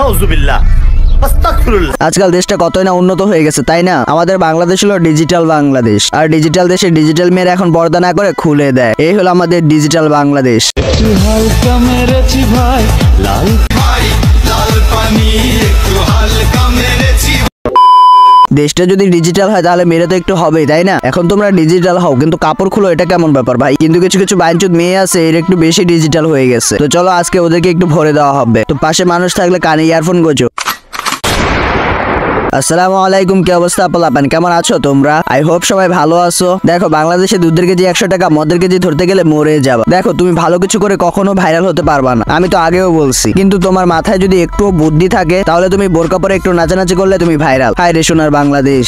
নাউজুবিল্লাহ। আজকাল দেশটা কতই না উন্নত হয়ে গেছে, তাই না? আমাদের বাংলাদেশ হলো ডিজিটাল বাংলাদেশ, আর ডিজিটাল দেশে ডিজিটাল মেয়েরা এখন পর্দা না করে খুলে দেয়। এই হলো আমাদের ডিজিটাল বাংলাদেশ। দেশটা যদি ডিজিটাল হয় তাহলে মেয়েরা তো একটু হবেই, তাই না? এখন তোমরা ডিজিটাল হও কিন্তু কাপড় খুলো, এটা কেমন ব্যাপার ভাই? কিন্তু কিছু কিছু বাইনচুদ মেয়ে আছে এর একটু বেশি ডিজিটাল হয়ে গেছে। তো চলো আজকে ওদেরকে একটু ভরে দেওয়া হবে। তো পাশে মানুষ থাকলে কানে ইয়ারফোন গোজো। আসসালামু আলাইকুম, কি অবস্থা পোলাপান, কেমন আছো তোমরা? আই হোপ সবাই ভালো আছো। দেখো বাংলাদেশে দুধের কেজি 100 টাকা, মদের কেজি ধরতে গেলে মরে যাবা। দেখো তুমি ভালো কিছু করে কখনো ভাইরাল হতে পারবা না, আমি তো আগেও বলছি। কিন্তু তোমার মাথায় যদি একটু বুদ্ধি থাকে তাহলে তুমি বোরকা পরে একটু নাচানাচি করলে তুমি ভাইরাল। হায় রে সোনার বাংলাদেশ।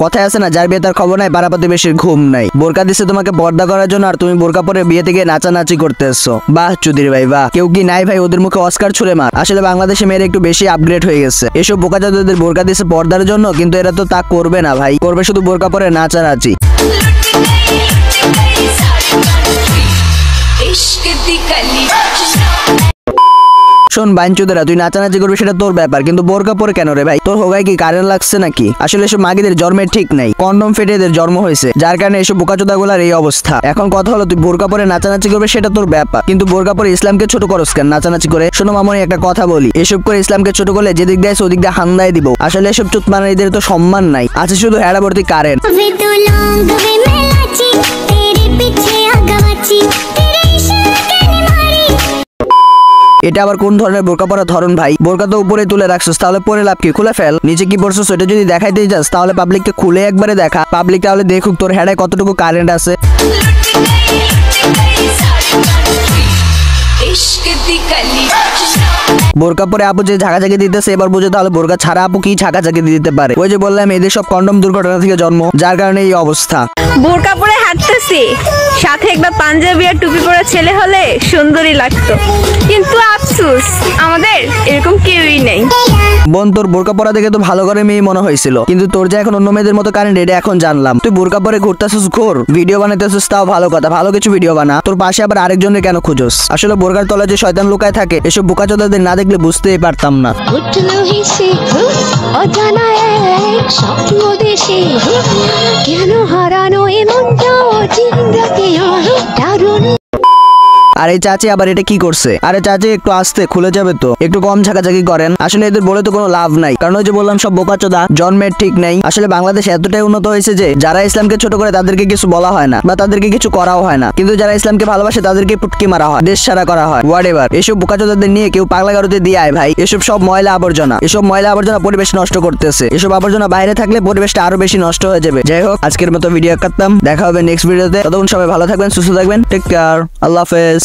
কথায় আছে না, যার বিয়ে তার খবর নাই, পাড়াপাতি বেশির ঘুম নাই। বোরকা দিছে তোমাকে পর্দা করার জন্য, আর তুমি বোরকা পরে বিয়ে থেকে নাচানাচি করতেছো। বাহ চুদির ভাই বাহ। কেউ কি নাই ভাই ওদের মুখে অস্কার ছুড়ে মার। আসলে বাংলাদেশে মেয়েরা একটু বেশি আপগ্রেড হয়ে গেছে। এসব বোকাচাঁদের বোরকা দিছে পর্দার জন্য, কিন্তু এরা তো তা করবে না ভাই, করবে শুধু বোরকা পরে নাচানাচি। শোন বাইনচুদেরা, তুই নাচানাচি করবি সেটা তোর ব্যাপার, কিন্তু বোরকা পরে কেন রে ভাই? তোর হোগায় কি কারেন্ট লাগছে নাকি? আসলে এসব মাগিদের জন্মের ঠিক নাই, কন্ডম ফেটে এদের জন্ম হয়েছে, যার কারণে এসব বোকাচোদা গুলার এই অবস্থা। এখন কথা হলো তুই বোরকা পরে নাচানাচি করবে সেটা তোর ব্যাপার, কিন্তু বোরকা পরে ইসলামকে ছোট করস কেন নাচানাচি করে? শোনো মামনি একটা কথা বলি, এসব করে ইসলামকে ছোট করলে যেদিক দেয় ওদিক দিয়ে হান্দায় দিব। আসলে এসব চুতমানারীদের তো সম্মান নাই, আছে শুধু হেড়াভর্তি কারেন্ট। এটা আবার কোন ধরনের বোরকা পরা ধরন ভাই? বোরকা তো উপরে তুলে রাখছিস, তাহলে পরে লাভ কি? খুলে ফেল। নিচে কি পরছিস ওটা যদি দেখাইতে যাস তাহলে পাবলিককে খুলে একবারে দেখা, পাবলিক তাহলে দেখুক তোর হেডায় কতটুকু কারেন্ট আছে। বোরকা পরে আপু যে ঝাঁকাঝাঁকি দিতেছে এবার বুঝে তাহলে বোরকা ছাড়া আপু কি ঝাঁকাঝাঁকি দিতে পারে। ওই যে বললাম এদের সব কন্ডম দুর্ঘটনা থেকে জন্ম, যার কারণে এই অবস্থা। বোরকা পরে হাঁটতেছি, সাথে একটা পাঞ্জাবি আর টুপি পরা ছেলে হলে সুন্দরী লাগতো, কিন্তু আফসোস আমাদের এরকম কেউই নেই। বোন তোর বোরকা পরা দেখে তো ভালো করে মেয়ে মনে হয়েছিল, কিন্তু তোর যে এখন অন্য মেয়েদের মতো কারেন্ট এটা এখন জানলাম। তুই বোরকা পরে ঘুরতেছিস, ঘোর, ভিডিও বানাইতেছিস, তাও ভালো কথা, ভালো কিছু ভিডিও বানা। তোর পাশে আবার আরেকজনের কেন খুঁজোস? আসলে বোরকার তলায় যে শয়তান লুকায় থাকে এসব বোকাচোদাদের না দেখলে বুঝতেই পারতাম না। কেন হারানো এমনটা আর এই চাচি আবার এটা কি করছে? আরে চাচি একটু আস্তে, খুলে যাবে তো, একটু কম ঝাঁকাঝাঁকি করেন। আসলে এদের বলে তো কোনো লাভ নাই, কারণ ওই যে বললাম সব বোকাচোদা, জন্মের ঠিক নেই। আসলে বাংলাদেশ এতটাই উন্নত হয়েছে যে যারা ইসলামকে ছোট করে তাদেরকে কিছু বলা হয় না বা তাদেরকে কিছু করাও হয় না, কিন্তু যারা ইসলামকে ভালোবাসে তাদেরকে পুটকি মারা হয়, দেশ ছাড়া করা হয়, হোয়াটএভার। এসব বোকাচোদাদের নিয়ে কেউ পাগলা গারুতে দিয়ে আয় ভাই। এসব সব ময়লা আবর্জনা, এসব ময়লা আবর্জনা পরিবেশ নষ্ট করতেছে। এসব আবর্জনা বাইরে থাকলে পরিবেশটা আরো বেশি নষ্ট হয়ে যাবে। যাই হোক আজকের মতো ভিডিও কাটতাম, দেখা হবে নেক্সট ভিডিওতে। ততক্ষণ সবাই ভালো থাকবেন, সুস্থ থাকবেন, টেক কেয়ার, আল্লাহ হাফেজ।